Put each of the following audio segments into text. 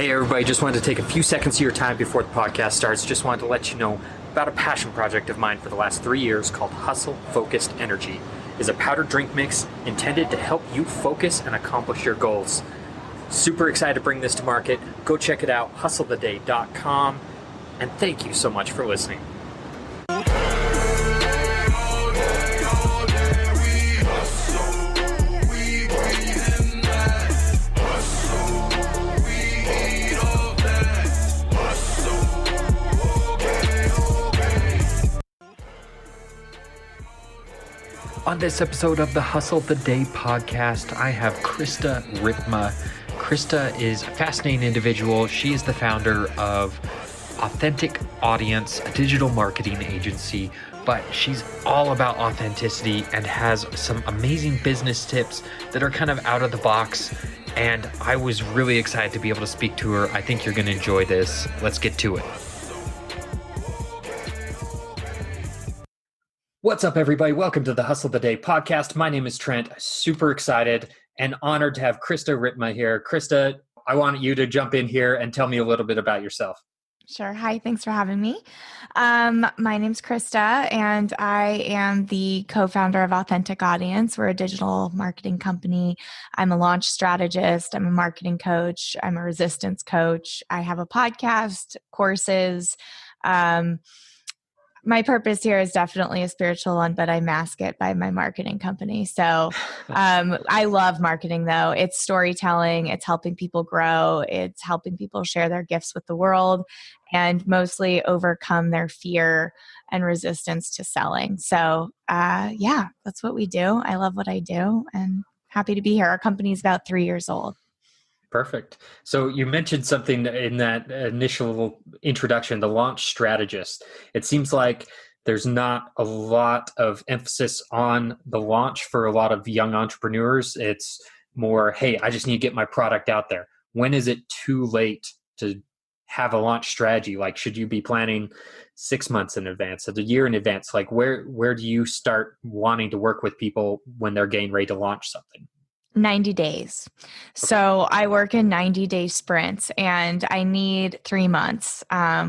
Hey everybody, just wanted to take a few seconds of your time before the podcast starts. Just wanted to let you know about a passion project of mine for the last 3 years called Hustle Focused Energy. It's a powdered drink mix intended to help you focus and accomplish your goals. Super excited to bring this to market. Go check it out, hustletheday.com. And thank you so much for listening. On this episode of the Hustle the Day podcast, I have Krista Ripma. Krista is a fascinating individual. She is the founder of Authentic Audience, a digital marketing agency, but she's all about authenticity and has some amazing business tips that are kind of out of the box. And I was really excited to be able to speak to her. I think you're going to enjoy this. Let's get to it. What's up, everybody? Welcome to the Hustle the Day podcast. My name is Trent. Super excited and honored to have Krista Ripma here. Krista, I want you to jump in here and tell me a little bit about yourself. Sure. Hi, thanks for having me. My name's Krista, and I am the co-founder of Authentic Audience. We're a digital marketing company. I'm a launch strategist. I'm a marketing coach. I'm a resistance coach. I have a podcast, courses. My purpose here is definitely a spiritual one, but I mask it by my marketing company. So I love marketing, though. It's storytelling. It's helping people grow. It's helping people share their gifts with the world and mostly overcome their fear and resistance to selling. So yeah, that's what we do. I love what I do and happy to be here. Our company's about 3 years old. Perfect. So you mentioned something in that initial introduction, the launch strategist. It seems like there's not a lot of emphasis on the launch for a lot of young entrepreneurs. It's more, hey, I just need to get my product out there. When is it too late to have a launch strategy? Like, should you be planning 6 months in advance, a year in advance? Like, where do you start wanting to work with people when they're getting ready to launch something? 90 days. So I work in 90-day sprints, and I need 3 months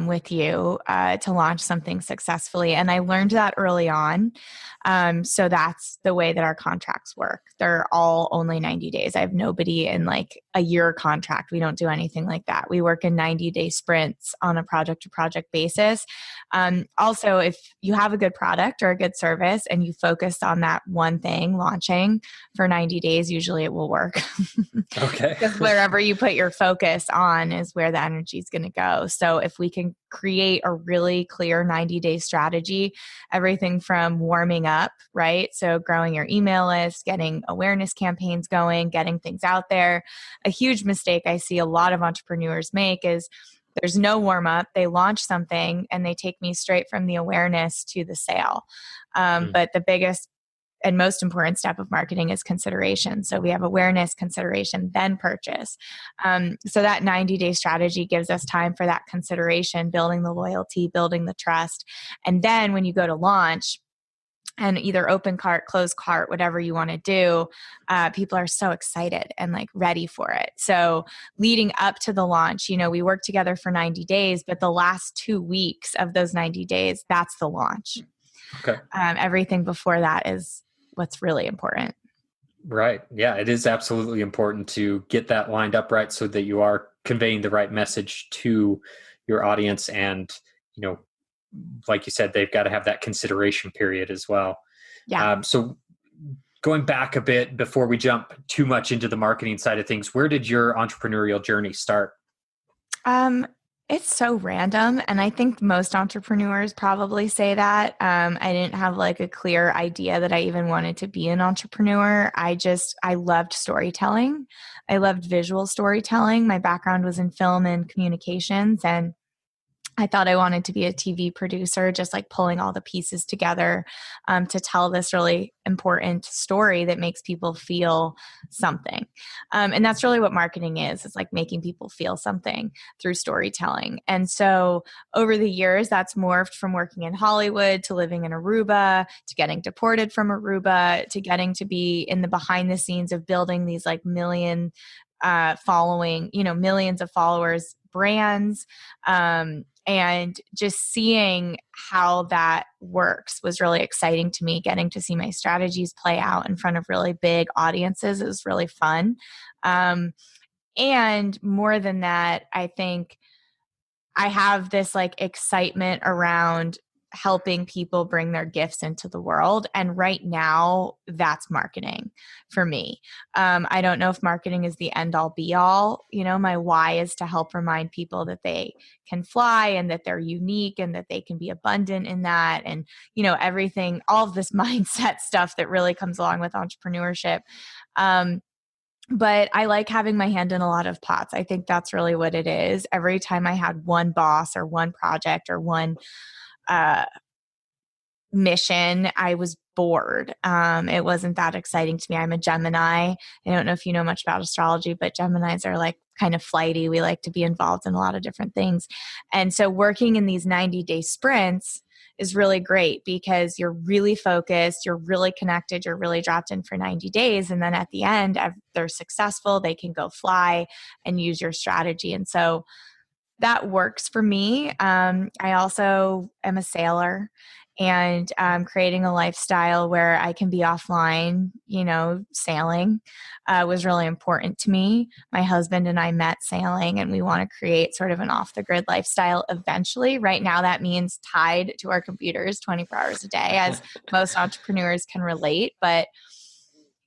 with you to launch something successfully. And I learned that early on. So that's the way that our contracts work. They're all only 90 days. I have nobody in like a year contract. We don't do anything like that. We work in 90-day sprints on a project-to-project basis. Also, if you have a good product or a good service and you focus on that one thing launching for 90 days, usually it will work. Okay. Because wherever you put your focus on is where the energy is going to go. So if we can create a really clear 90-day strategy, everything from warming up, right? So growing your email list, getting awareness campaigns going, getting things out there. A huge mistake I see a lot of entrepreneurs make is there's no warm up. They launch something and they take me straight from the awareness to the sale. But the biggest and most important step of marketing is consideration. So we have awareness, consideration, then purchase. So that 90-day strategy gives us time for that consideration, building the loyalty, building the trust. And then when you go to launch and either open cart, close cart, whatever you want to do, people are so excited and like ready for it. So leading up to the launch, we work together for 90 days, but the last 2 weeks of those 90 days, that's the launch. Okay. Everything before that is what's really important. Right. Yeah, it is absolutely important to get that lined up right so that you are conveying the right message to your audience. And, like you said, they've got to have that consideration period as well. Yeah. So going back a bit before we jump too much into the marketing side of things, where did your entrepreneurial journey start? It's so random. And I think most entrepreneurs probably say that. I didn't have like a clear idea that I even wanted to be an entrepreneur. I loved storytelling. I loved visual storytelling. My background was in film and communications, and I thought I wanted to be a TV producer, just like pulling all the pieces together to tell this really important story that makes people feel something. And that's really what marketing is. It's like making people feel something through storytelling. And so over the years, that's morphed from working in Hollywood to living in Aruba, to getting deported from Aruba, to getting to be in the behind the scenes of building these like million following, millions of followers, brands, and just seeing how that works was really exciting to me. Getting to see my strategies play out in front of really big audiences is really fun. And more than that, I think I have this like excitement around helping people bring their gifts into the world. And right now, that's marketing for me. I don't know if marketing is the end all be all. My why is to help remind people that they can fly and that they're unique and that they can be abundant in that. And, everything, all of this mindset stuff that really comes along with entrepreneurship. But I like having my hand in a lot of pots. I think that's really what it is. Every time I had one boss or one project or one mission, I was bored. It wasn't that exciting to me. I'm a Gemini. I don't know if you know much about astrology, but Geminis are like kind of flighty. We like to be involved in a lot of different things. And so working in these 90-day sprints is really great because you're really focused, you're really connected, you're really dropped in for 90 days. And then at the end, if they're successful, they can go fly and use your strategy. And so that works for me. I also am a sailor, and creating a lifestyle where I can be offline, sailing was really important to me. My husband and I met sailing, and we want to create sort of an off-the-grid lifestyle eventually. Right now, that means tied to our computers 24 hours a day, as most entrepreneurs can relate. But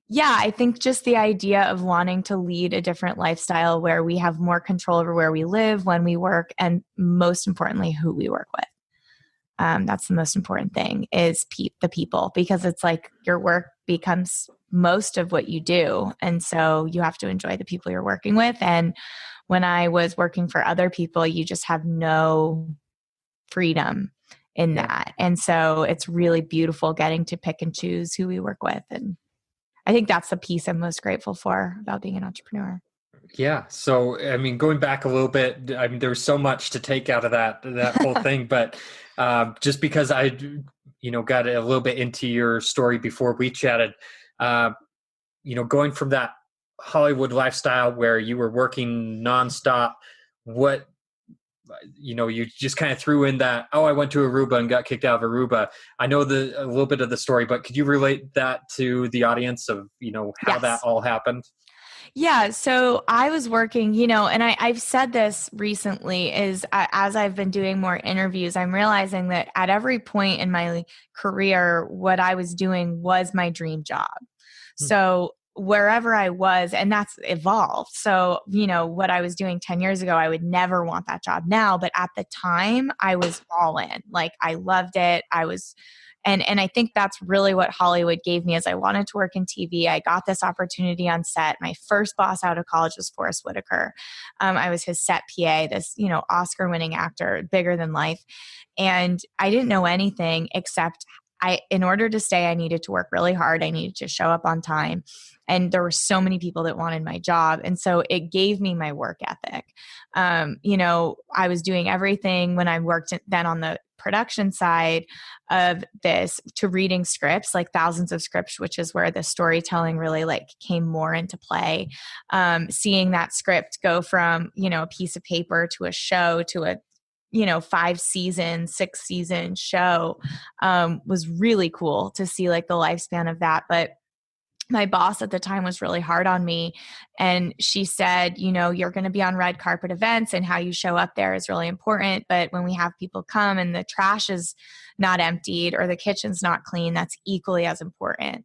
yeah, I think just the idea of wanting to lead a different lifestyle where we have more control over where we live, when we work, and most importantly, who we work with. That's the most important thing is the people, because it's like your work becomes most of what you do. And so you have to enjoy the people you're working with. And when I was working for other people, you just have no freedom in that. And so it's really beautiful getting to pick and choose who we work with. And I think that's the piece I'm most grateful for about being an entrepreneur. Yeah. So, I mean, going back a little bit, I mean, there was so much to take out of that whole thing, but just because I, got a little bit into your story before we chatted, going from that Hollywood lifestyle where you were working nonstop, you just kind of threw in that, I went to Aruba and got kicked out of Aruba. I know a little bit of the story, but could you relate that to the audience of, how that all happened? Yeah. So I was working, and I've said this recently is as I've been doing more interviews, I'm realizing that at every point in my career, what I was doing was my dream job. So wherever I was, and that's evolved. So, what I was doing 10 years ago, I would never want that job now. But at the time I was all in, like I loved it. And I think that's really what Hollywood gave me is I wanted to work in TV. I got this opportunity on set. My first boss out of college was Forrest Whitaker. I was his set PA, this, Oscar winning actor, bigger than life. And I didn't know anything except in order to stay, I needed to work really hard. I needed to show up on time. And there were so many people that wanted my job. And so it gave me my work ethic. I was doing everything when I worked then on the production side of this to reading scripts, like thousands of scripts, which is where the storytelling really like came more into play. Seeing that script go from, a piece of paper to a show to a 5-season, 6-season show was really cool to see like the lifespan of that. But my boss at the time was really hard on me. And she said, you're going to be on red carpet events and how you show up there is really important. But when we have people come and the trash is not emptied or the kitchen's not clean, that's equally as important.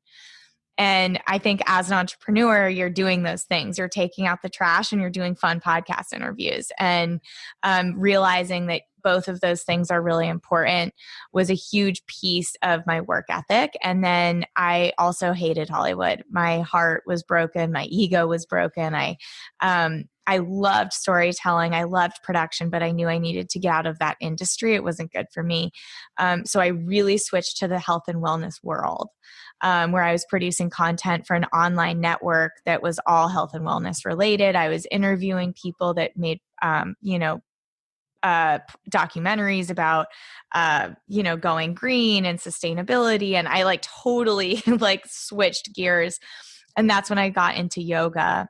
And I think as an entrepreneur, you're doing those things. You're taking out the trash and you're doing fun podcast interviews. And realizing that both of those things are really important was a huge piece of my work ethic. And then I also hated Hollywood. My heart was broken. My ego was broken. I loved storytelling. I loved production, but I knew I needed to get out of that industry. It wasn't good for me. So I really switched to the health and wellness world, where I was producing content for an online network that was all health and wellness related. I was interviewing people that made, documentaries about, going green and sustainability. And I like totally like switched gears. And that's when I got into yoga.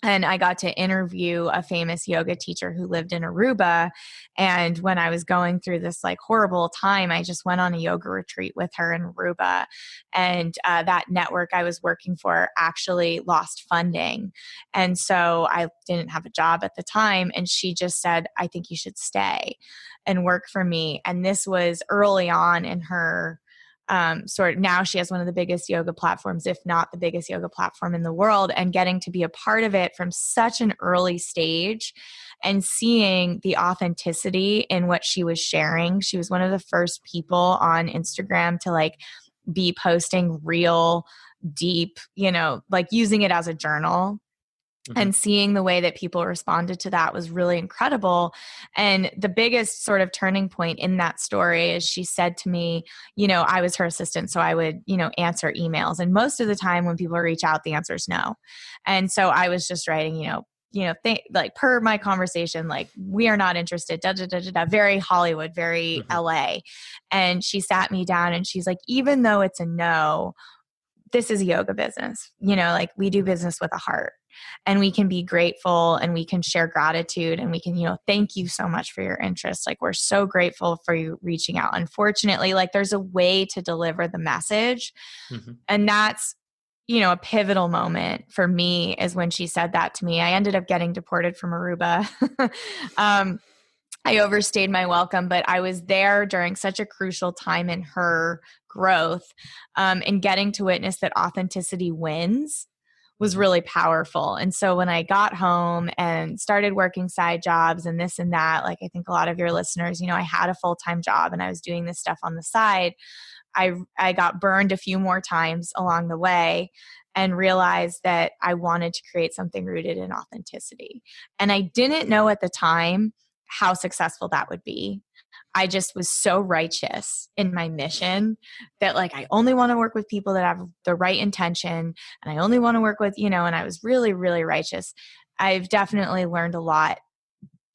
And I got to interview a famous yoga teacher who lived in Aruba. And when I was going through this like horrible time, I just went on a yoga retreat with her in Aruba. And that network I was working for actually lost funding. And so I didn't have a job at the time. And she just said, I think you should stay and work for me. And this was early on in her sort of, now she has one of the biggest yoga platforms, if not the biggest yoga platform in the world, and getting to be a part of it from such an early stage and seeing the authenticity in what she was sharing. She was one of the first people on Instagram to like be posting real deep, like using it as a journal. And seeing the way that people responded to that was really incredible. And the biggest sort of turning point in that story is she said to me, I was her assistant, so I would, answer emails. And most of the time when people reach out, the answer is no. And so I was just writing, like per my conversation, like, we are not interested, da, da, da, da, da, very Hollywood, very LA. And she sat me down and she's like, even though it's a no, this is a yoga business, like we do business with a heart. And we can be grateful and we can share gratitude and we can, thank you so much for your interest. Like, we're so grateful for you reaching out. Unfortunately, like, there's a way to deliver the message. And that's, a pivotal moment for me is when she said that to me. I ended up getting deported from Aruba. I overstayed my welcome, but I was there during such a crucial time in her growth, and getting to witness that authenticity wins was really powerful. And so when I got home and started working side jobs and this and that, like I think a lot of your listeners, I had a full-time job and I was doing this stuff on the side. I got burned a few more times along the way and realized that I wanted to create something rooted in authenticity. And I didn't know at the time how successful that would be. I just was so righteous in my mission that like, I only want to work with people that have the right intention. And I only want to work with, and I was really, really righteous. I've definitely learned a lot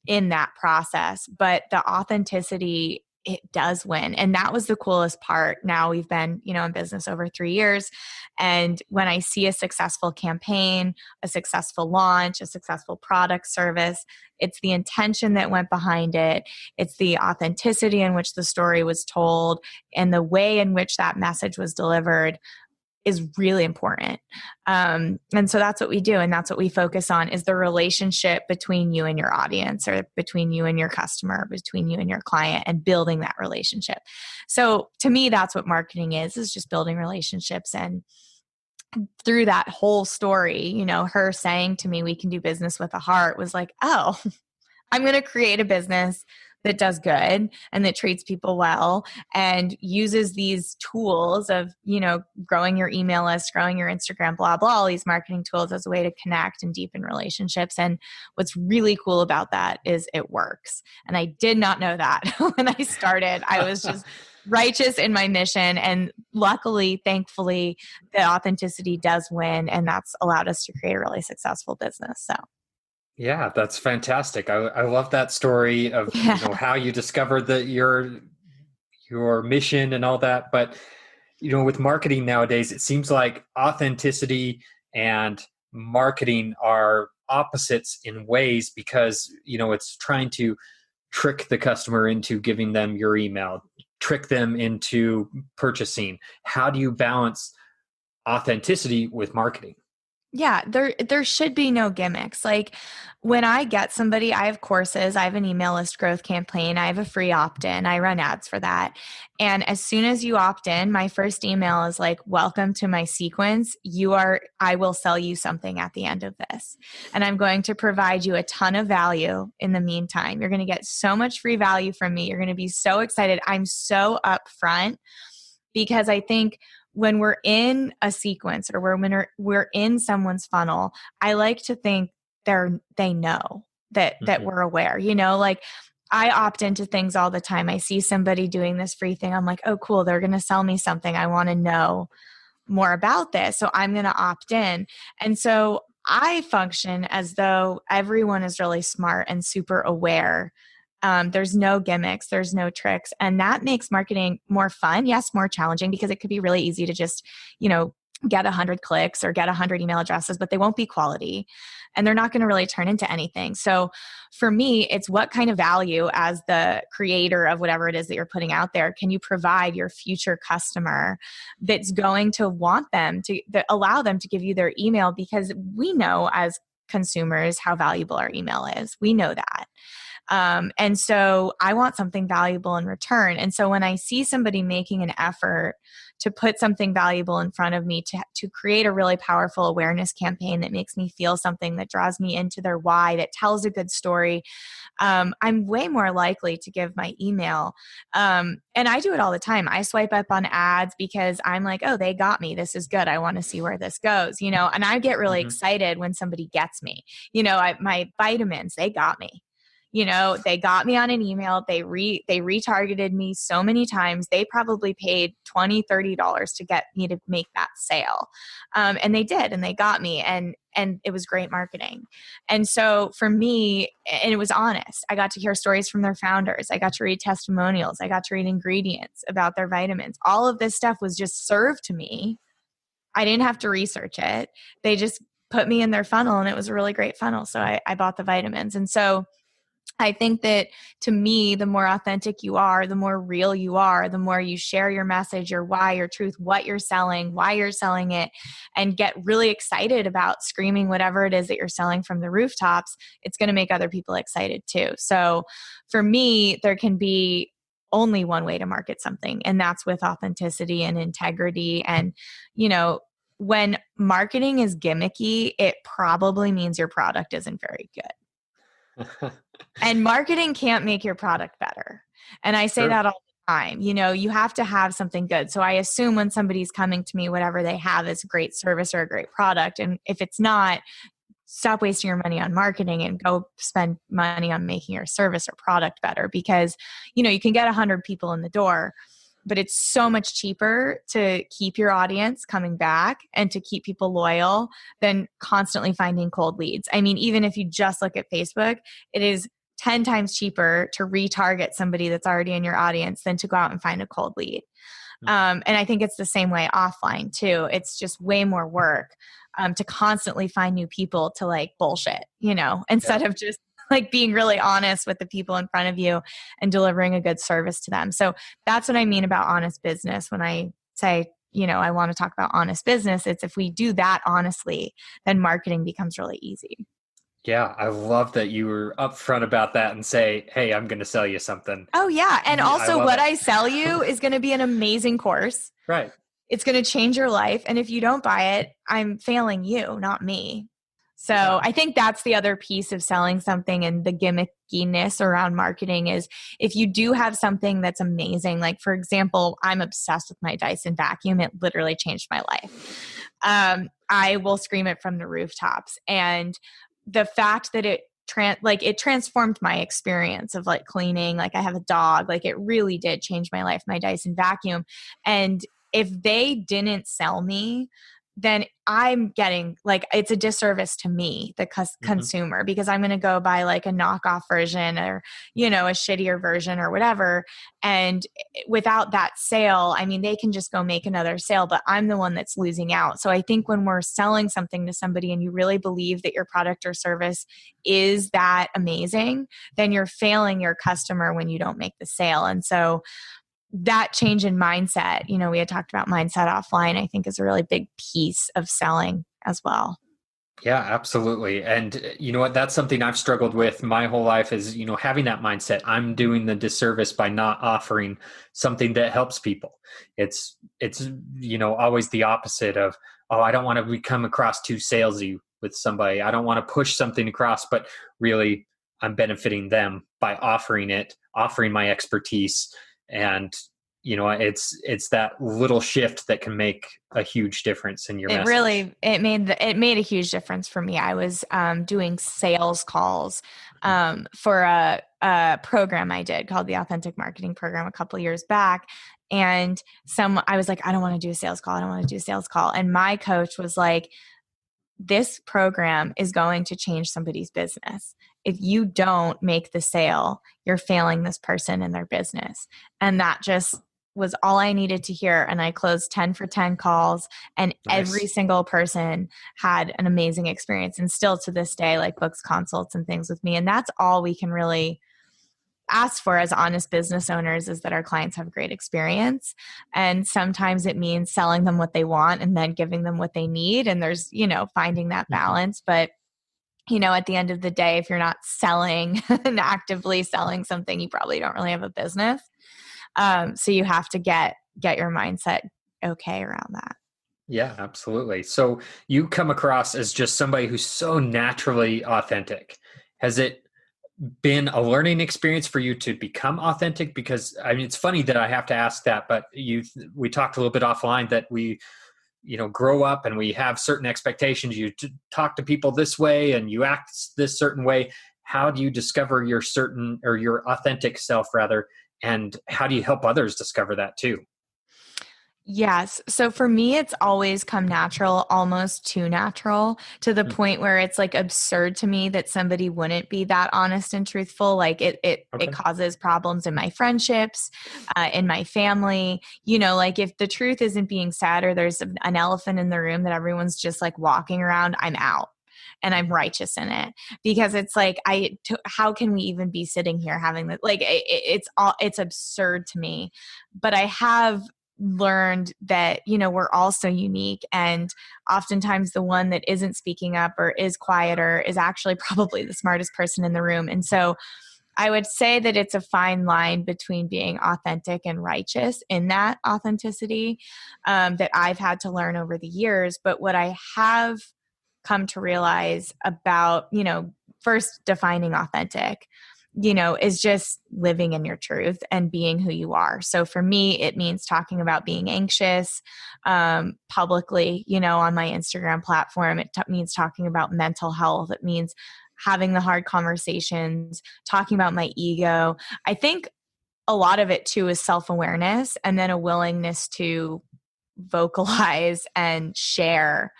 in that process, but the authenticity, it does win. And that was the coolest part. Now we've been, in business over 3 years. And when I see a successful campaign, a successful launch, a successful product service, it's the intention that went behind it. It's the authenticity in which the story was told and the way in which that message was delivered is really important. And so that's what we do. And that's what we focus on is the relationship between you and your audience, or between you and your customer, between you and your client, and building that relationship. So to me, that's what marketing is just building relationships. And through that whole story, her saying to me, we can do business with a heart, was like, oh, I'm going to create a business that does good and that treats people well and uses these tools of, growing your email list, growing your Instagram, blah, blah, all these marketing tools as a way to connect and deepen relationships. And what's really cool about that is it works. And I did not know that when I started. I was just righteous in my mission. And luckily, thankfully, the authenticity does win. And that's allowed us to create a really successful business. So. Yeah, that's fantastic. I love that story of how you discovered your mission and all that. But with marketing nowadays, it seems like authenticity and marketing are opposites in ways because it's trying to trick the customer into giving them your email, trick them into purchasing. How do you balance authenticity with marketing? Yeah, there should be no gimmicks. Like when I get somebody, I have courses, I have an email list growth campaign, I have a free opt-in, I run ads for that. And as soon as you opt in, my first email is like, welcome to my sequence. I will sell you something at the end of this. And I'm going to provide you a ton of value in the meantime. You're going to get so much free value from me. You're going to be so excited. I'm so upfront because I think when we're in a sequence or when we're in someone's funnel, I like to think they know that we're aware, like I opt into things all the time. I see somebody doing this free thing. I'm like, oh, cool. They're going to sell me something. I want to know more about this. So I'm going to opt in. And so I function as though everyone is really smart and super aware. There's no gimmicks, there's no tricks. And that makes marketing more fun. Yes, more challenging because it could be really easy to just, get 100 clicks or get 100 email addresses, but they won't be quality and they're not going to really turn into anything. So for me, it's what kind of value as the creator of whatever it is that you're putting out there can you provide your future customer that's going to want them to allow them to give you their email, because we know as consumers how valuable our email is. We know that. And so I want something valuable in return. And so when I see somebody making an effort to put something valuable in front of me, to create a really powerful awareness campaign that makes me feel something, that draws me into their why, that tells a good story, I'm way more likely to give my email. And I do it all the time. I swipe up on ads because I'm like, oh, they got me. This is good. I want to see where this goes, and I get really excited when somebody gets me. My vitamins, they got me. They got me on an email. They retargeted me so many times. They probably paid $20, $30 to get me to make that sale. And they did, and they got me, and it was great marketing. And so for me, and it was honest, I got to hear stories from their founders. I got to read testimonials. I got to read ingredients about their vitamins. All of this stuff was just served to me. I didn't have to research it. They just put me in their funnel, and it was a really great funnel. So I bought the vitamins. And so I think that, to me, the more authentic you are, the more real you are, the more you share your message, your why, your truth, what you're selling, why you're selling it, and get really excited about screaming whatever it is that you're selling from the rooftops, it's going to make other people excited too. So for me, there can be only one way to market something, and that's with authenticity and integrity. And, when marketing is gimmicky, it probably means your product isn't very good. And marketing can't make your product better. And I say that all the time. You have to have something good. So I assume when somebody's coming to me, whatever they have is a great service or a great product. And if it's not, stop wasting your money on marketing and go spend money on making your service or product better. Because, you can get 100 people in the door, but it's so much cheaper to keep your audience coming back and to keep people loyal than constantly finding cold leads. I mean, even if you just look at Facebook, it is 10 times cheaper to retarget somebody that's already in your audience than to go out and find a cold lead. And I think it's the same way offline too. It's just way more work to constantly find new people to bullshit, instead of just being really honest with the people in front of you and delivering a good service to them. So that's what I mean about honest business. When I say, I want to talk about honest business, it's if we do that honestly, then marketing becomes really easy. Yeah, I love that you were upfront about that and say, hey, I'm going to sell you something. Oh, yeah. And also what I sell you is going to be an amazing course. Right. It's going to change your life. And if you don't buy it, I'm failing you, not me. So I think that's the other piece of selling something, and the gimmickiness around marketing is, if you do have something that's amazing, like for example, I'm obsessed with my Dyson vacuum. It literally changed my life. I will scream it from the rooftops. And the fact that it transformed my experience of cleaning. I have a dog. It really did change my life, my Dyson vacuum. And if they didn't sell me, then I'm getting it's a disservice to me, the consumer, because I'm going to go buy a knockoff version or, a shittier version or whatever. And without that sale, I mean, they can just go make another sale, but I'm the one that's losing out. So I think when we're selling something to somebody and you really believe that your product or service is that amazing, then you're failing your customer when you don't make the sale. And so that change in mindset, we had talked about mindset offline, I think is a really big piece of selling as well. Yeah, absolutely. And you know what? That's something I've struggled with my whole life is, having that mindset. I'm doing the disservice by not offering something that helps people. It's always the opposite of, oh, I don't want to come across too salesy with somebody. I don't want to push something across, but really I'm benefiting them by offering my expertise. And it's that little shift that can make a huge difference in your message. It made a huge difference for me. I was doing sales calls for a program I did called the Authentic Marketing Program a couple of years back. And I was like, I don't want to do a sales call. I don't want to do a sales call. And my coach was like, this program is going to change somebody's business. If you don't make the sale, you're failing this person and their business. And that just was all I needed to hear. And I closed 10 for 10 calls, and every Nice. single person had an amazing experience, and still to this day, like, books consults and things with me. And that's all we can really ask for as honest business owners, is that our clients have a great experience. And sometimes it means selling them what they want and then giving them what they need. And there's, finding that Mhm. balance. But at the end of the day, if you're not selling and actively selling something, you probably don't really have a business. So you have to get your mindset okay around that. Yeah, absolutely. So you come across as just somebody who's so naturally authentic. Has it been a learning experience for you to become authentic? Because I mean, it's funny that I have to ask that, but we talked a little bit offline that we, grow up and we have certain expectations. You talk to people this way and you act this certain way. How do you discover your certain, or your authentic self rather? And how do you help others discover that too? Yes. So for me, it's always come natural, almost too natural, to the Hmm. point where it's like absurd to me that somebody wouldn't be that honest and truthful. Like, it Okay. causes problems in my friendships, in my family. Like, if the truth isn't being said, or there's an elephant in the room that everyone's just like walking around, I'm out. And I'm righteous in it, because it's like, how can we even be sitting here having that? Like, it's absurd to me. But I have learned that, we're all so unique, and oftentimes the one that isn't speaking up or is quieter is actually probably the smartest person in the room. And so I would say that it's a fine line between being authentic and righteous in that authenticity, that I've had to learn over the years. But what I have come to realize about, first defining authentic, is just living in your truth and being who you are. So for me, it means talking about being anxious, publicly, on my Instagram platform. It means talking about mental health. It means having the hard conversations, talking about my ego. I think a lot of it too is self-awareness, and then a willingness to vocalize and share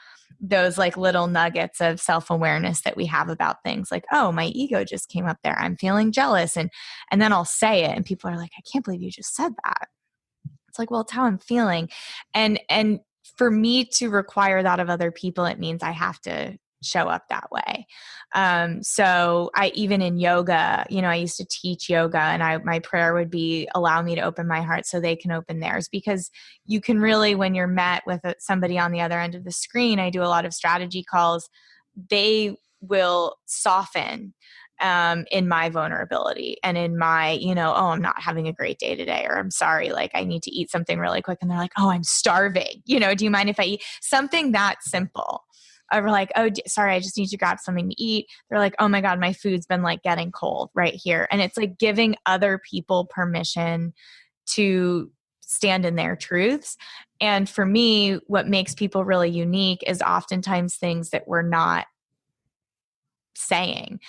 those like little nuggets of self-awareness that we have about things, like, oh, my ego just came up there, I'm feeling jealous, and then I'll say it and people are like, I can't believe you just said that. It's like, well, it's how I'm feeling. And for me to require that of other people, it means I have to show up that way. So I, even in yoga, I used to teach yoga, and my prayer would be, allow me to open my heart so they can open theirs. Because you can really, when you're met with somebody on the other end of the screen, I do a lot of strategy calls, they will soften in my vulnerability and in my, oh, I'm not having a great day today, or I'm sorry, like, I need to eat something really quick. And they're like, oh, I'm starving. Do you mind if I eat something that simple? Or like, oh, sorry, I just need to grab something to eat. They're like, oh my God, my food's been like getting cold right here. And it's like giving other people permission to stand in their truths. And for me, what makes people really unique is oftentimes things that we're not saying,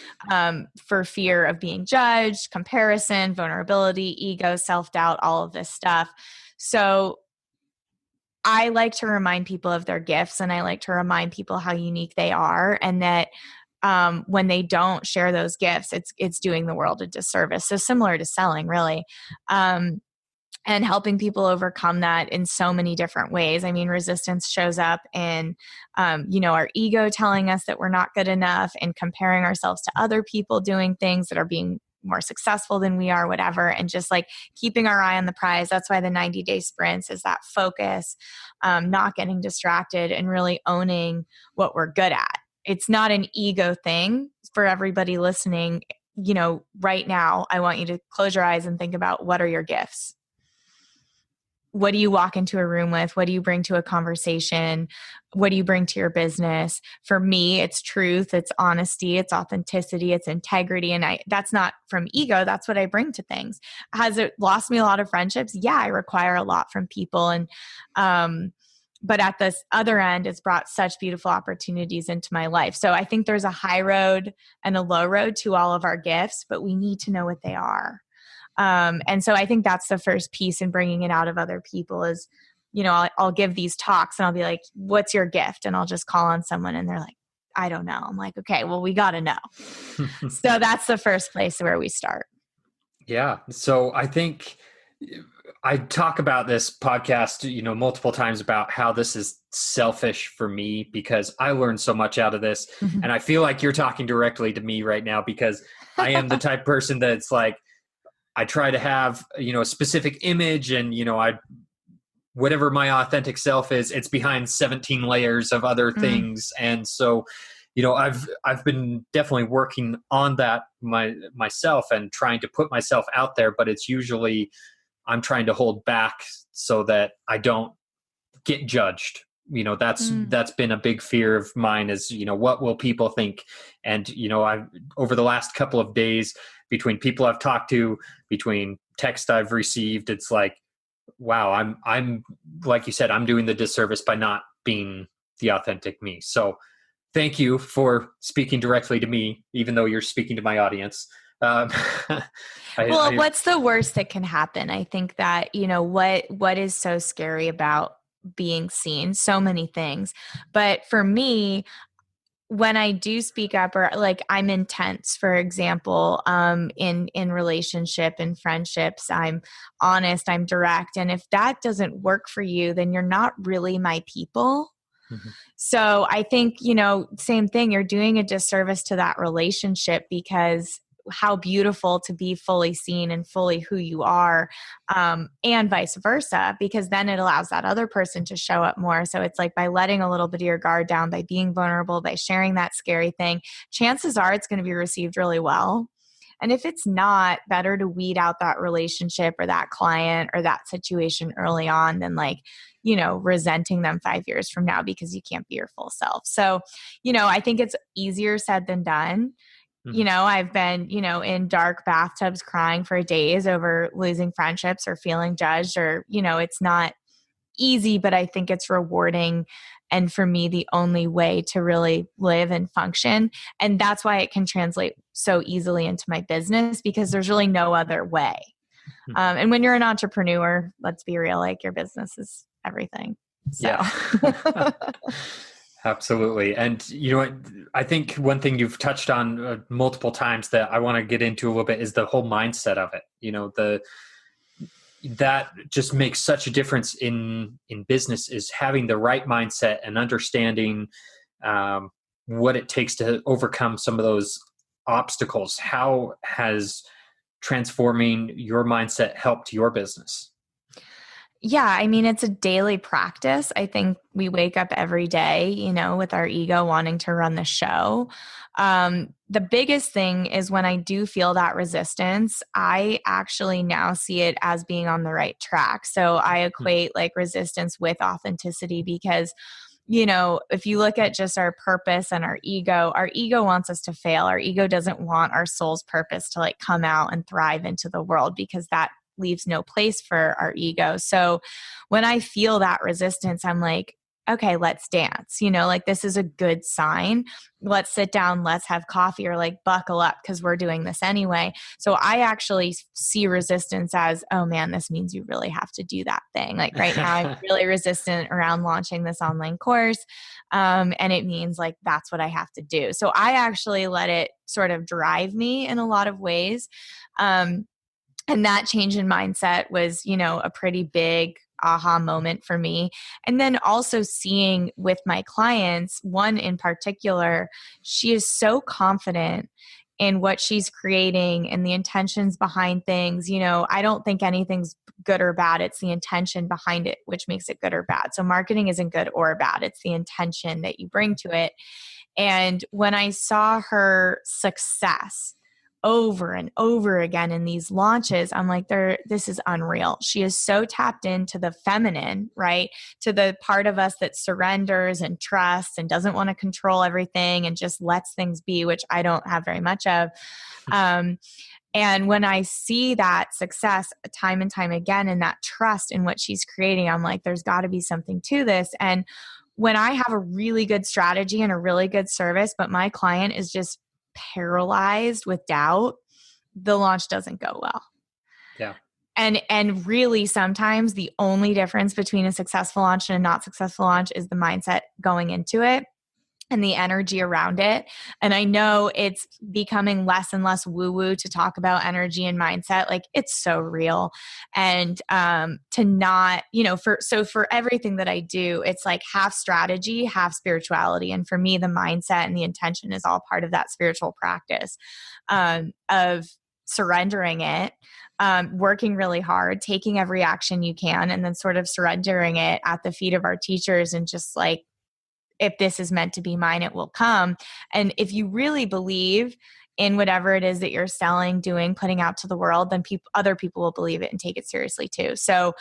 for fear of being judged, comparison, vulnerability, ego, self-doubt, all of this stuff. So I like to remind people of their gifts, and I like to remind people how unique they are, and that when they don't share those gifts, it's doing the world a disservice. So similar to selling, really. And helping people overcome that in so many different ways. I mean, resistance shows up in, our ego telling us that we're not good enough, and comparing ourselves to other people doing things that are being more successful than we are, whatever. And just like keeping our eye on the prize. That's why the 90-day sprints is that focus, not getting distracted, and really owning what we're good at. It's not an ego thing. For everybody listening, right now, I want you to close your eyes and think about, what are your gifts? What do you walk into a room with? What do you bring to a conversation? What do you bring to your business? For me, it's truth, it's honesty, it's authenticity, it's integrity. And that's not from ego. That's what I bring to things. Has it lost me a lot of friendships? Yeah, I require a lot from people. And, but at this other end, it's brought such beautiful opportunities into my life. So I think there's a high road and a low road to all of our gifts, but we need to know what they are. And so I think that's the first piece in bringing it out of other people is, I'll give these talks and I'll be like, what's your gift? And I'll just call on someone and they're like, I don't know. I'm like, okay, well, we got to know. So that's the first place where we start. Yeah. So I think I talk about this podcast, multiple times about how this is selfish for me because I learned so much out of this. And I feel like you're talking directly to me right now because I am the type of person that's like, I try to have, a specific image and, whatever my authentic self is, it's behind 17 layers of other things. And so, I've been definitely working on that myself and trying to put myself out there, but it's usually I'm trying to hold back so that I don't get judged. That's been a big fear of mine is, what will people think? And, I've over the last couple of days between people I've talked to, between text I've received, it's like, wow, I'm like you said, I'm doing the disservice by not being the authentic me. So thank you for speaking directly to me, even though you're speaking to my audience. What's the worst that can happen? I think that, what is so scary about being seen? So many things. But for me, when I do speak up or like I'm intense, for example, in relationship and friendships, I'm honest, I'm direct. And if that doesn't work for you, then you're not really my people. Mm-hmm. So I think, same thing, you're doing a disservice to that relationship because how beautiful to be fully seen and fully who you are, and vice versa, because then it allows that other person to show up more. So it's like by letting a little bit of your guard down, by being vulnerable, by sharing that scary thing, chances are it's going to be received really well. And if it's not, better to weed out that relationship or that client or that situation early on than resenting them 5 years from now because you can't be your full self. So, I think it's easier said than done. I've been, in dark bathtubs crying for days over losing friendships or feeling judged or, it's not easy, but I think it's rewarding. And for me, the only way to really live and function. And that's why it can translate so easily into my business because there's really no other way. And when you're an entrepreneur, let's be real, like your business is everything. So. Yeah. Absolutely. And I think one thing you've touched on multiple times that I want to get into a little bit is the whole mindset of it. That just makes such a difference in business is having the right mindset and understanding what it takes to overcome some of those obstacles. How has transforming your mindset helped your business? Yeah, I mean, it's a daily practice. I think we wake up every day, with our ego wanting to run the show. The biggest thing is when I do feel that resistance, I actually now see it as being on the right track. So I equate like resistance with authenticity because if you look at just our purpose and our ego wants us to fail. Our ego doesn't want our soul's purpose to like come out and thrive into the world because that leaves no place for our ego. So when I feel that resistance, I'm like, okay, let's dance. Like this is a good sign. Let's sit down, let's have coffee or like buckle up because we're doing this anyway. So I actually see resistance as, oh man, this means you really have to do that thing. Like right now, I'm really resistant around launching this online course. And it means like, that's what I have to do. So I actually let it sort of drive me in a lot of ways. And that change in mindset was, a pretty big aha moment for me. And then also seeing with my clients, one in particular, she is so confident in what she's creating and the intentions behind things. I don't think anything's good or bad. It's the intention behind it, which makes it good or bad. So marketing isn't good or bad. It's the intention that you bring to it. And when I saw her success over and over again in these launches, I'm like, this is unreal. She is so tapped into the feminine, right? To the part of us that surrenders and trusts and doesn't want to control everything and just lets things be, which I don't have very much of. And when I see that success time and time again and that trust in what she's creating, I'm like, there's got to be something to this. And when I have a really good strategy and a really good service, but my client is just paralyzed with doubt, the launch doesn't go well. Yeah. And really sometimes the only difference between a successful launch and a not successful launch is the mindset going into it. and the energy around it. And I know it's becoming less and less woo-woo to talk about energy and mindset. Like, it's so real. And to not, for everything that I do, it's like half strategy, half spirituality. And for me, the mindset and the intention is all part of that spiritual practice of surrendering it, working really hard, taking every action you can, and then sort of surrendering it at the feet of our teachers, and just like, if this is meant to be mine, it will come. And if you really believe in whatever it is that you're selling, doing, putting out to the world, then other people will believe it and take it seriously too. So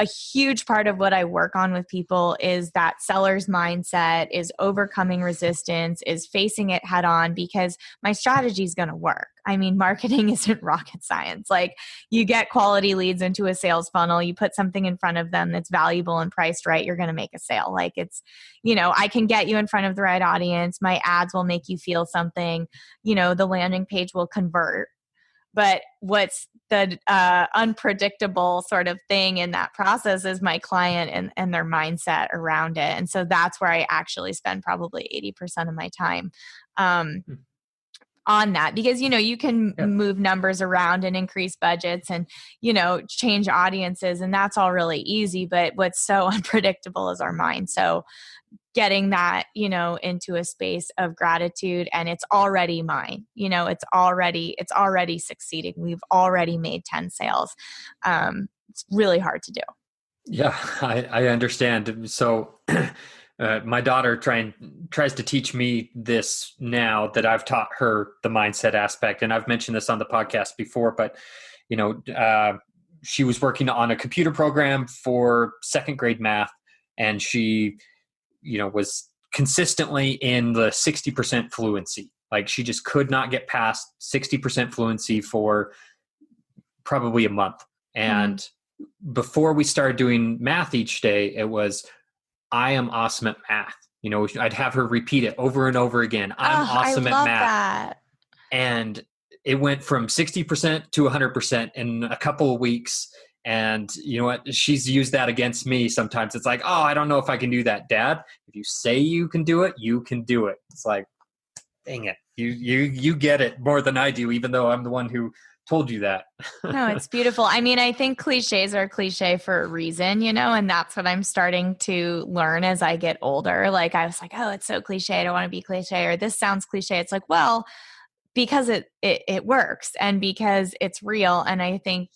a huge part of what I work on with people is that seller's mindset, is overcoming resistance, is facing it head on, because my strategy is going to work. I mean, marketing isn't rocket science. Like, you get quality leads into a sales funnel, you put something in front of them that's valuable and priced right, you're going to make a sale. Like, it's, I can get you in front of the right audience. My ads will make you feel something, the landing page will convert. But what's the unpredictable sort of thing in that process is my client and their mindset around it. And so that's where I actually spend probably 80% of my time on that, because, you can move numbers around and increase budgets and, change audiences, and that's all really easy. But what's so unpredictable is our mind. So getting that, into a space of gratitude, and it's already mine, it's already succeeding. We've already made 10 sales. It's really hard to do. Yeah, I understand. So my daughter tries to teach me this now that I've taught her the mindset aspect. And I've mentioned this on the podcast before, but, she was working on a computer program for second grade math, and she was consistently in the 60% fluency. Like, she just could not get past 60% fluency for probably a month. And before we started doing math each day, it was, I am awesome at math. I'd have her repeat it over and over again. I'm awesome at math. That. And it went from 60% to 100% in a couple of weeks. And you know what? She's used that against me sometimes. It's like, oh, I don't know if I can do that, Dad. If you say you can do it, you can do it. It's like, dang it. You get it more than I do, even though I'm the one who told you that. No, it's beautiful. I mean, I think cliches are cliche for a reason, and that's what I'm starting to learn as I get older. Like, I was like, oh, it's so cliche, I don't want to be cliche, or this sounds cliche. It's like, well, because it works, and because it's real. And I think,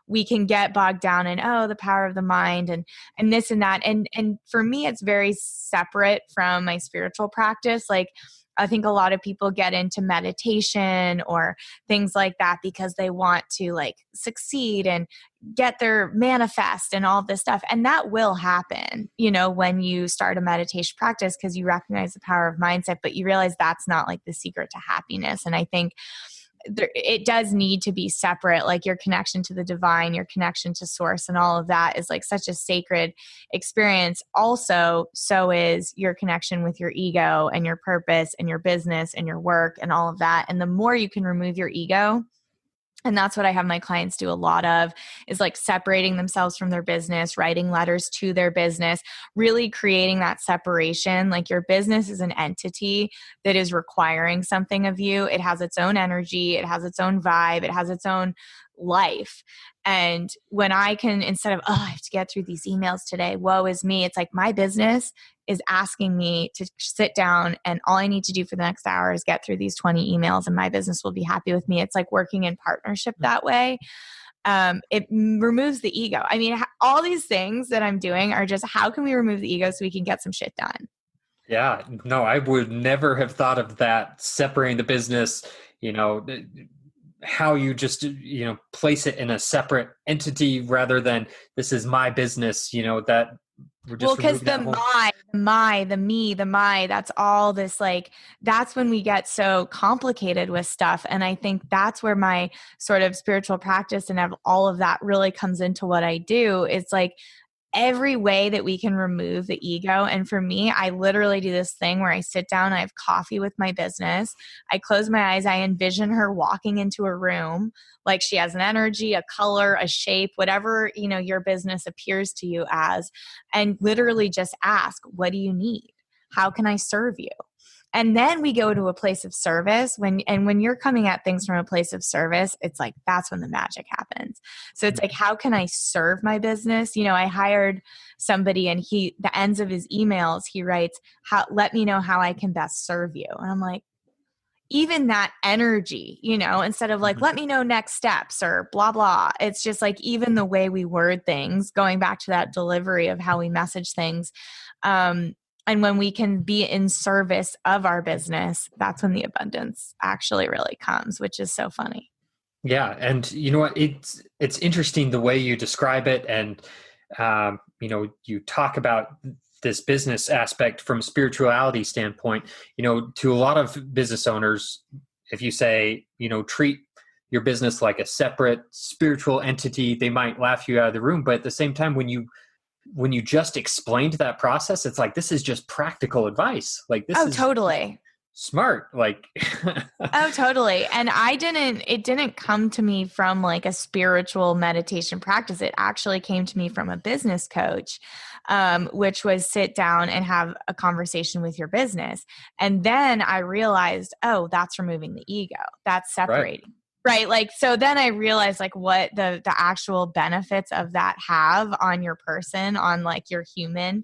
we can get bogged down in, the power of the mind and this and that. And for me, it's very separate from my spiritual practice. Like, I think a lot of people get into meditation or things like that because they want to like succeed and get their manifest and all this stuff. And that will happen, when you start a meditation practice, because you recognize the power of mindset, but you realize that's not like the secret to happiness. And I think it does need to be separate. Like, your connection to the divine, your connection to source, and all of that is like such a sacred experience. Also, so is your connection with your ego and your purpose and your business and your work and all of that. And the more you can remove your ego, and that's what I have my clients do a lot of, is like separating themselves from their business, writing letters to their business, really creating that separation. Like, your business is an entity that is requiring something of you. It has its own energy. It has its own vibe. It has its own life. And when I can, instead of, I have to get through these emails today, woe is me, it's like my business is asking me to sit down, and all I need to do for the next hour is get through these 20 emails, and my business will be happy with me. It's like working in partnership that way. It removes the ego. I mean, all these things that I'm doing are just, how can we remove the ego so we can get some shit done? Yeah, no, I would never have thought of that, separating the business, how you just, place it in a separate entity rather than this is my business, that we're just, well, because the me, the my, that's all this, like, that's when we get so complicated with stuff. And I think that's where my sort of spiritual practice and all of that really comes into what I do. It's like, every way that we can remove the ego. And for me, I literally do this thing where I sit down, I have coffee with my business, I close my eyes, I envision her walking into a room, like she has an energy, a color, a shape, whatever, your business appears to you as, and literally just ask, what do you need? how can I serve you? And then we go to a place of service when you're coming at things from a place of service, it's like, that's when the magic happens. So it's like, how can I serve my business? I hired somebody and the ends of his emails, he writes, let me know how I can best serve you. And I'm like, even that energy, instead of like, let me know next steps or blah, blah. It's just like, even the way we word things, going back to that delivery of how we message things. And when we can be in service of our business, that's when the abundance actually really comes, which is so funny. Yeah. And you know what? It's interesting the way you describe it. And, you talk about this business aspect from a spirituality standpoint. To a lot of business owners, if you say, treat your business like a separate spiritual entity, they might laugh you out of the room. But at the same time, when you just explained that process, it's like, this is just practical advice. Like, this is totally smart. Like, oh, totally. And it didn't come to me from like a spiritual meditation practice. It actually came to me from a business coach, which was sit down and have a conversation with your business. And then I realized, oh, that's removing the ego. That's separating. Right. Like, so then I realized like what the actual benefits of that have on your person, on like your human,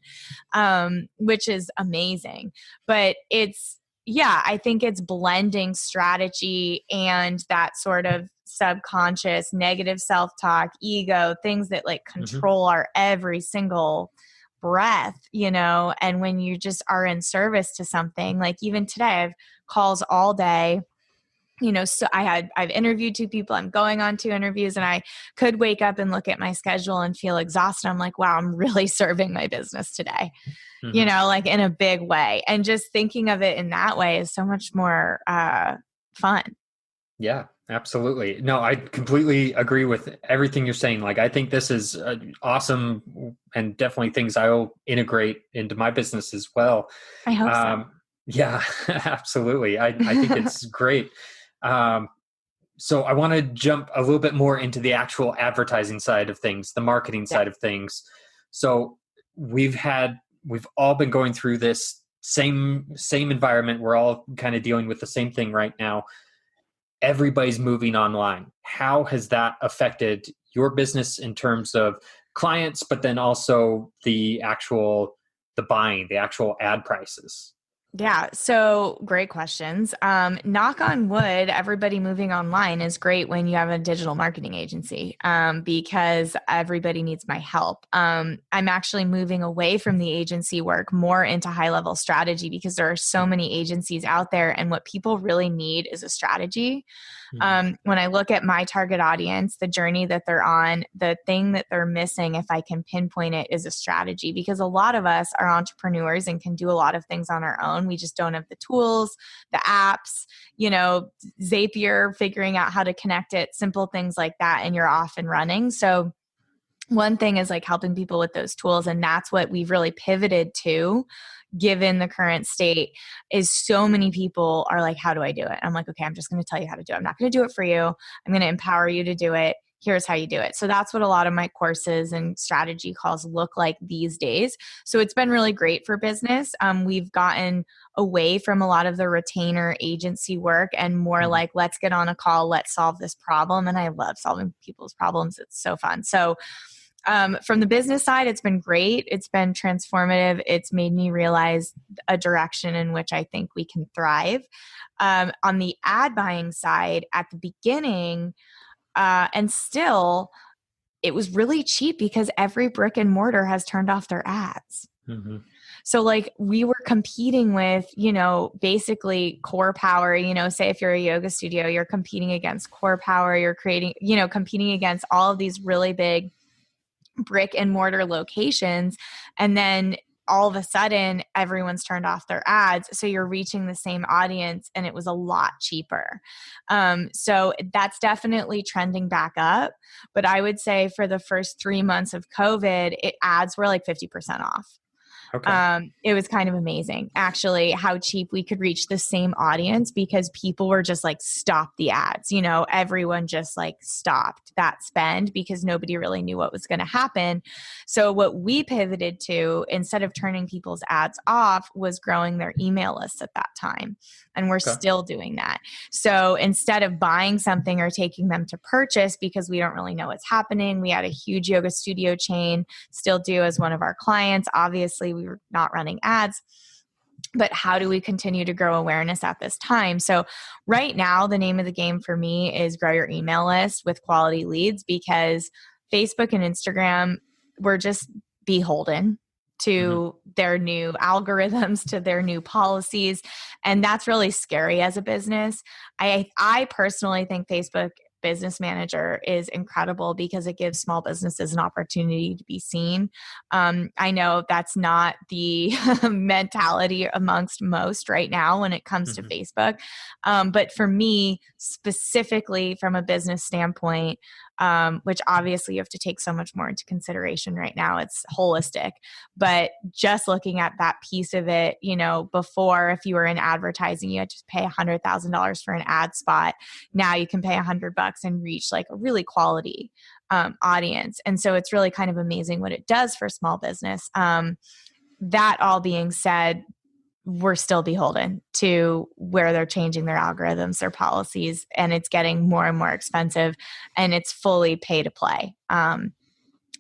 which is amazing. But I think it's blending strategy and that sort of subconscious negative self-talk, ego, things that like control our every single breath, and when you just are in service to something, like even today, I have calls all day. So I've interviewed 2 people, I'm going on 2 interviews, and I could wake up and look at my schedule and feel exhausted. I'm like, wow, I'm really serving my business today, like in a big way. And just thinking of it in that way is so much more fun. Yeah, absolutely. No, I completely agree with everything you're saying. Like, I think this is awesome and definitely things I'll integrate into my business as well. I hope so. Yeah, absolutely. I think it's great. So I want to jump a little bit more into the actual advertising side of things, the marketing side of things. So we've all been going through this same environment. We're all kind of dealing with the same thing right now. Everybody's moving online. How has that affected your business in terms of clients, but then also the buying, the actual ad prices? Yeah. So great questions. Knock on wood, everybody moving online is great when you have a digital marketing agency, because everybody needs my help. I'm actually moving away from the agency work more into high level strategy because there are so many agencies out there, and what people really need is a strategy. When I look at my target audience, the journey that they're on, the thing that they're missing, if I can pinpoint it, is a strategy, because a lot of us are entrepreneurs and can do a lot of things on our own. We just don't have the tools, the apps, Zapier, figuring out how to connect it, simple things like that, and you're off and running. So one thing is like helping people with those tools. And that's what we've really pivoted to, given the current state, is so many people are like, how do I do it? I'm like, okay, I'm just going to tell you how to do it. I'm not going to do it for you. I'm going to empower you to do it. Here's how you do it. So that's what a lot of my courses and strategy calls look like these days. So it's been really great for business. We've gotten away from a lot of the retainer agency work and more like, let's get on a call, let's solve this problem. And I love solving people's problems. It's so fun. So from the business side, it's been great. It's been transformative. It's made me realize a direction in which I think we can thrive. On the ad buying side, at the beginning, and still, it was really cheap because every brick and mortar has turned off their ads. So like we were competing with, basically Core Power, say if you're a yoga studio, you're competing against Core Power, you're competing against all of these really big brick and mortar locations. And then all of a sudden everyone's turned off their ads. So you're reaching the same audience and it was a lot cheaper. So that's definitely trending back up. But I would say for the first 3 months of COVID, ads were like 50% off. Okay. It was kind of amazing, actually, how cheap we could reach the same audience because people were just like, stop the ads. Everyone just like stopped that spend because nobody really knew what was going to happen. So what we pivoted to, instead of turning people's ads off, was growing their email lists at that time. And we're Okay. still doing that. So instead of buying something or taking them to purchase because we don't really know what's happening, we had a huge yoga studio chain, still do as one of our clients. Obviously, we were not running ads, but how do we continue to grow awareness at this time? So right now, the name of the game for me is grow your email list with quality leads, because Facebook and Instagram, we're just beholden to their new algorithms, to their new policies. And that's really scary as a business. I personally think Facebook Business Manager is incredible because it gives small businesses an opportunity to be seen. I know that's not the mentality amongst most right now when it comes to Facebook. But for me, specifically from a business standpoint, which obviously you have to take so much more into consideration right now, it's holistic. But just looking at that piece of it, before, if you were in advertising, you had to pay $100,000 for an ad spot. Now you can pay $100 and reach like a really quality audience. And so it's really kind of amazing what it does for small business. That all being said, we're still beholden to where they're changing their algorithms, their policies, and it's getting more and more expensive, and it's fully pay to play.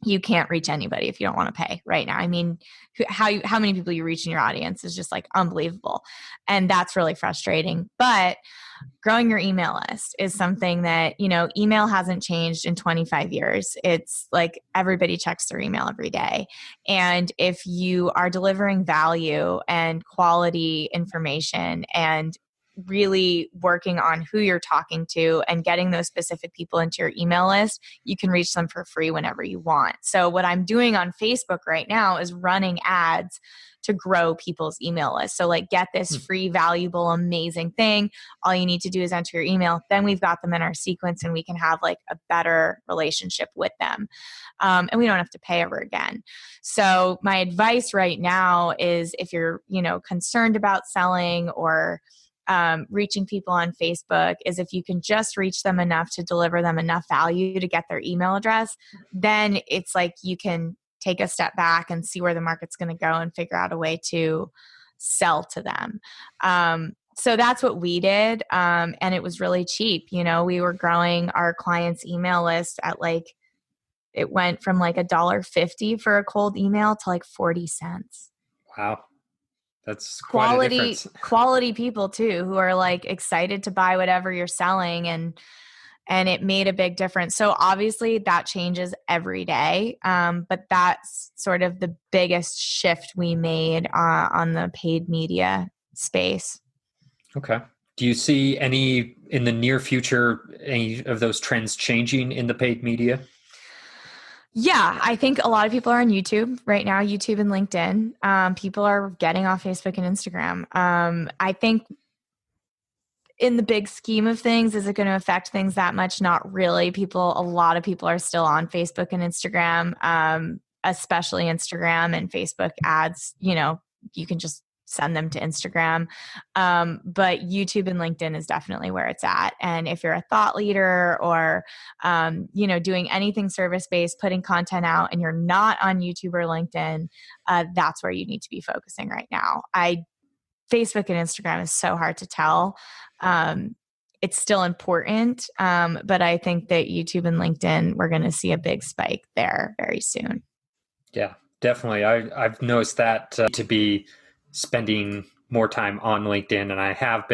You can't reach anybody if you don't want to pay right now. I mean, how many people you reach in your audience is just like unbelievable. And that's really frustrating. But growing your email list is something that, email hasn't changed in 25 years. It's like everybody checks their email every day. And if you are delivering value and quality information and really working on who you're talking to and getting those specific people into your email list, you can reach them for free whenever you want. So what I'm doing on Facebook right now is running ads to grow people's email list. So like, get this free, valuable, amazing thing. All you need to do is enter your email. Then we've got them in our sequence and we can have like a better relationship with them. And we don't have to pay ever again. So my advice right now is, if you're, concerned about selling or reaching people on Facebook, is if you can just reach them enough to deliver them enough value to get their email address, then it's like you can take a step back and see where the market's going to go and figure out a way to sell to them. So that's what we did. And it was really cheap. We were growing our clients' email list at like, it went from like $1.50 for a cold email to like 40 cents. Wow. That's quite a difference. Quality people too, who are like excited to buy whatever you're selling, and it made a big difference. So obviously that changes every day. But that's sort of the biggest shift we made on the paid media space. Okay. Do you see any in the near future, any of those trends changing in the paid media? Yeah, I think a lot of people are on YouTube right now, YouTube and LinkedIn. People are getting off Facebook and Instagram. I think in the big scheme of things, is it going to affect things that much? Not really. A lot of people are still on Facebook and Instagram, especially Instagram and Facebook ads. You can just send them to Instagram. But YouTube and LinkedIn is definitely where it's at. And if you're a thought leader or, doing anything service-based, putting content out, and you're not on YouTube or LinkedIn, that's where you need to be focusing right now. Facebook and Instagram is so hard to tell. It's still important. But I think that YouTube and LinkedIn, we're going to see a big spike there very soon. Yeah, definitely. I've noticed that to be spending more time on LinkedIn, and I have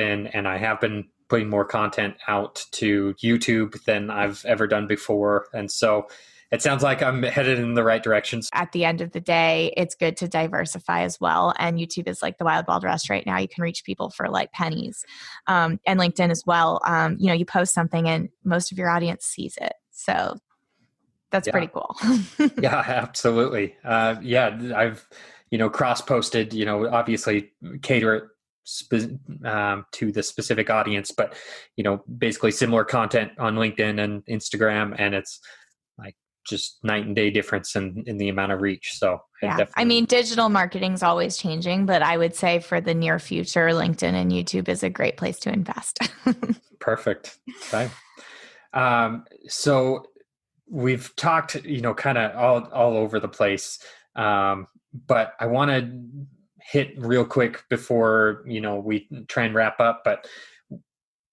been putting more content out to YouTube than I've ever done before. And so it sounds like I'm headed in the right direction. At the end of the day, it's good to diversify as well. And YouTube is like the wild, wild west right now. You can reach people for like pennies. And LinkedIn as well. You post something and most of your audience sees it. So that's pretty cool. Yeah, absolutely. I've, cross-posted, obviously cater it to the specific audience, but, basically similar content on LinkedIn and Instagram. And it's like just night and day difference in the amount of reach. So yeah, I mean, digital marketing is always changing, but I would say for the near future, LinkedIn and YouTube is a great place to invest. Perfect. Okay. So we've talked, kind of all over the place. But I want to hit real quick before, we try and wrap up, but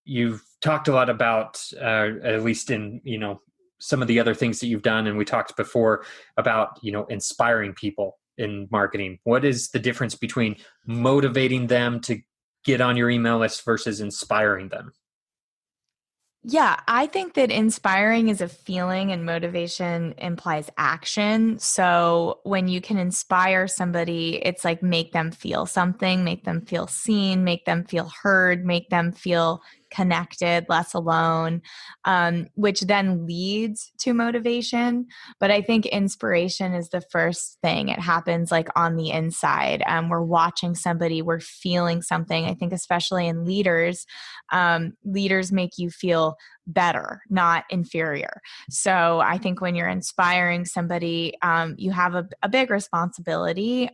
you've talked a lot about, at least in, some of the other things that you've done. And we talked before about, inspiring people in marketing. What is the difference between motivating them to get on your email list versus inspiring them? Yeah, I think that inspiring is a feeling and motivation implies action. So when you can inspire somebody, it's like make them feel something, make them feel seen, make them feel heard, make them feel connected, less alone, which then leads to motivation. But I think inspiration is the first thing. It happens like on the inside. We're watching somebody, we're feeling something. I think especially in leaders, leaders make you feel better, not inferior. So I think when you're inspiring somebody, you have a big responsibility.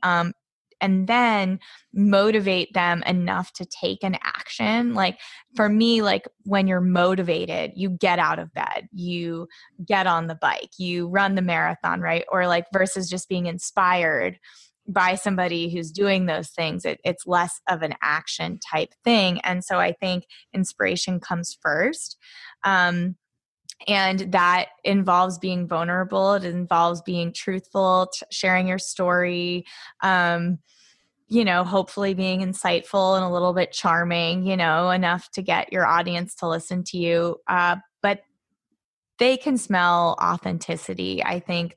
And then motivate them enough to take an action. Like for me, like when you're motivated, you get out of bed, you get on the bike, you run the marathon, right? Or like versus just being inspired by somebody who's doing those things, it's less of an action type thing. And so I think inspiration comes first. And that involves being vulnerable. It involves being truthful, sharing your story, hopefully being insightful and a little bit charming, enough to get your audience to listen to you. But they can smell authenticity. I think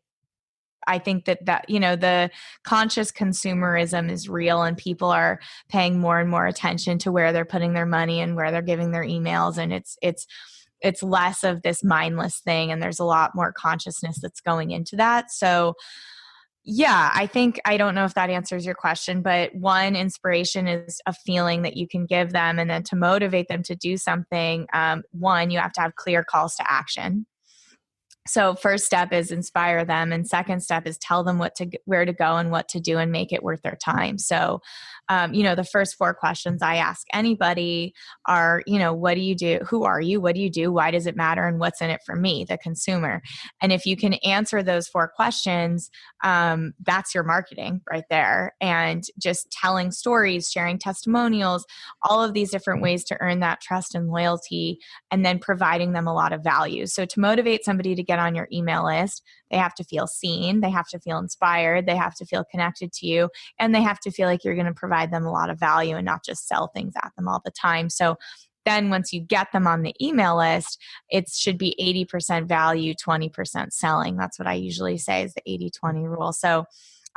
that, the conscious consumerism is real and people are paying more and more attention to where they're putting their money and where they're giving their emails. And it's less of this mindless thing. And there's a lot more consciousness that's going into that. So yeah, I don't know if that answers your question, but one, inspiration is a feeling that you can give them. And then to motivate them to do something, one, you have to have clear calls to action. So first step is inspire them. And second step is tell them where to go and what to do and make it worth their time. So, the first 4 questions I ask anybody are, what do you do? Who are you? What do you do? Why does it matter? And what's in it for me, the consumer? And if you can answer those 4 questions, that's your marketing right there. And just telling stories, sharing testimonials, all of these different ways to earn that trust and loyalty, and then providing them a lot of value. So to motivate somebody to get on your email list, they have to feel seen, they have to feel inspired, they have to feel connected to you, and they have to feel like you're going to provide them a lot of value and not just sell things at them all the time. So then once you get them on the email list, it should be 80% value, 20% selling. That's what I usually say is the 80-20 rule. So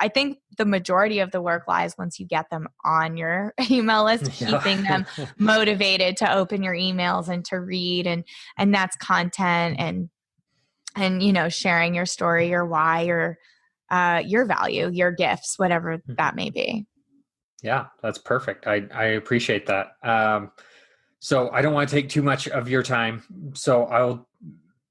I think the majority of the work lies once you get them on your email list, keeping them motivated to open your emails and to read, and that's content and sharing your story, your why, your value, your gifts, whatever that may be. Yeah, that's perfect. I appreciate that. So I don't want to take too much of your time. So I'll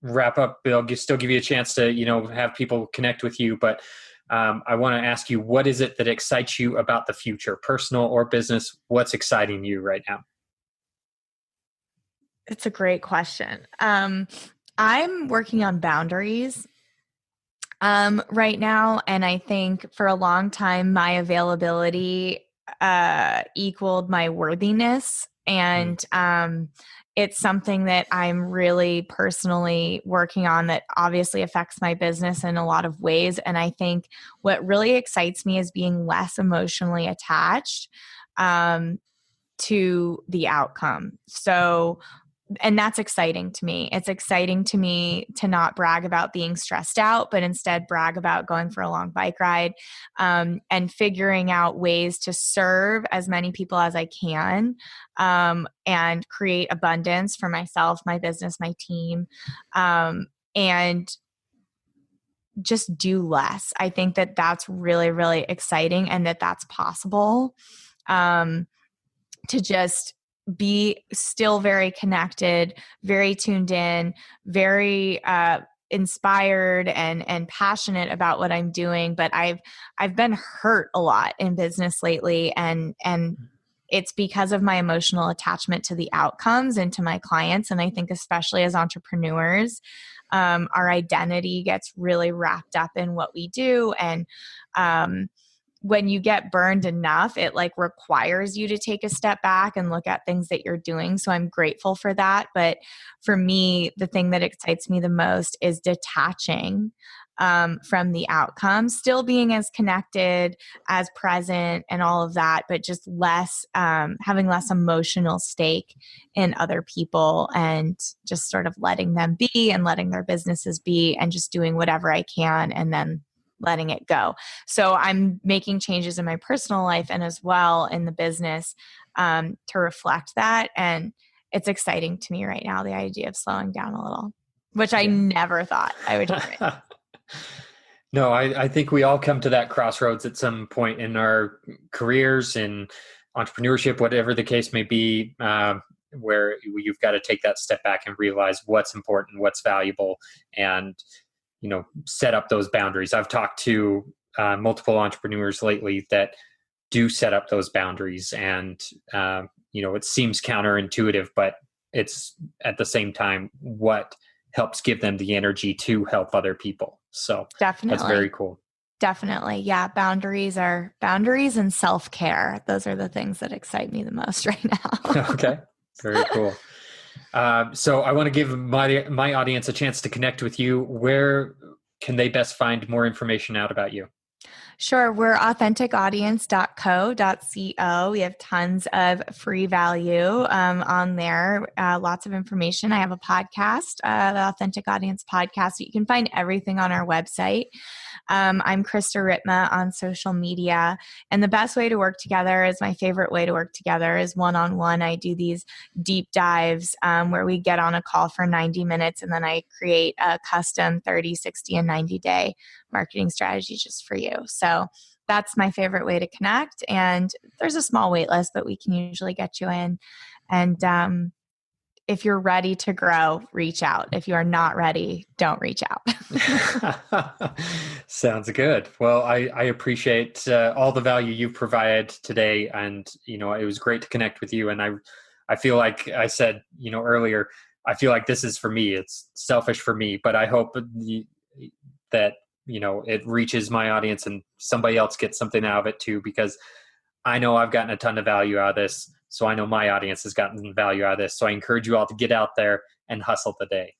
wrap up. I'll still give you a chance to, have people connect with you. But I want to ask you, what is it that excites you about the future, personal or business? What's exciting you right now? It's a great question. I'm working on boundaries right now. And I think for a long time, my availability equaled my worthiness. And it's something that I'm really personally working on that obviously affects my business in a lot of ways. And I think what really excites me is being less emotionally attached to the outcome. So, and that's exciting to me. It's exciting to me to not brag about being stressed out, but instead brag about going for a long bike ride, and figuring out ways to serve as many people as I can, and create abundance for myself, my business, my team, and just do less. I think that that's really, really exciting and that that's possible, to just be still very connected, very tuned in, very inspired and passionate about what I'm doing, but I've been hurt a lot in business lately, and it's because of my emotional attachment to the outcomes and to my clients. And I think especially as entrepreneurs, our identity gets really wrapped up in what we do. And when you get burned enough, it like requires you to take a step back and look at things that you're doing. So I'm grateful for that. But for me, the thing that excites me the most is detaching from the outcome, still being as connected, as present and all of that, but just less, having less emotional stake in other people, and just sort of letting them be and letting their businesses be, and just doing whatever I can and then letting it go. So I'm making changes in my personal life and as well in the business to reflect that. And it's exciting to me right now, the idea of slowing down a little, which I never thought I would do. No, I think we all come to that crossroads at some point in our careers, in entrepreneurship, whatever the case may be, where you've got to take that step back and realize what's important, what's valuable, and set up those boundaries. I've talked to multiple entrepreneurs lately that do set up those boundaries, and it seems counterintuitive, but it's at the same time what helps give them the energy to help other people. So definitely, that's very cool. Definitely. Yeah. Boundaries and self-care. Those are the things that excite me the most right now. Okay. Very cool. So I want to give my audience a chance to connect with you. Where can they best find more information out about you? Sure. We're authenticaudience.co.co. We have tons of free value on there, lots of information. I have a podcast, the Authentic Audience Podcast. You can find everything on our website. I'm Krista Ripma on social media. And the best way to work together, is my favorite way to work together, is one-on-one. I do these deep dives where we get on a call for 90 minutes and then I create a custom 30, 60, and 90-day marketing strategy just for you. So that's my favorite way to connect. And there's a small wait list, but we can usually get you in. And if you're ready to grow, reach out. If you are not ready, don't reach out. Sounds good. Well, I appreciate all the value you've provided today. And, it was great to connect with you. And I feel like I said, earlier, I feel like this is for me. It's selfish for me, but I hope that it reaches my audience and somebody else gets something out of it too, because I know I've gotten a ton of value out of this. So I know my audience has gotten value out of this. So I encourage you all to get out there and hustle today.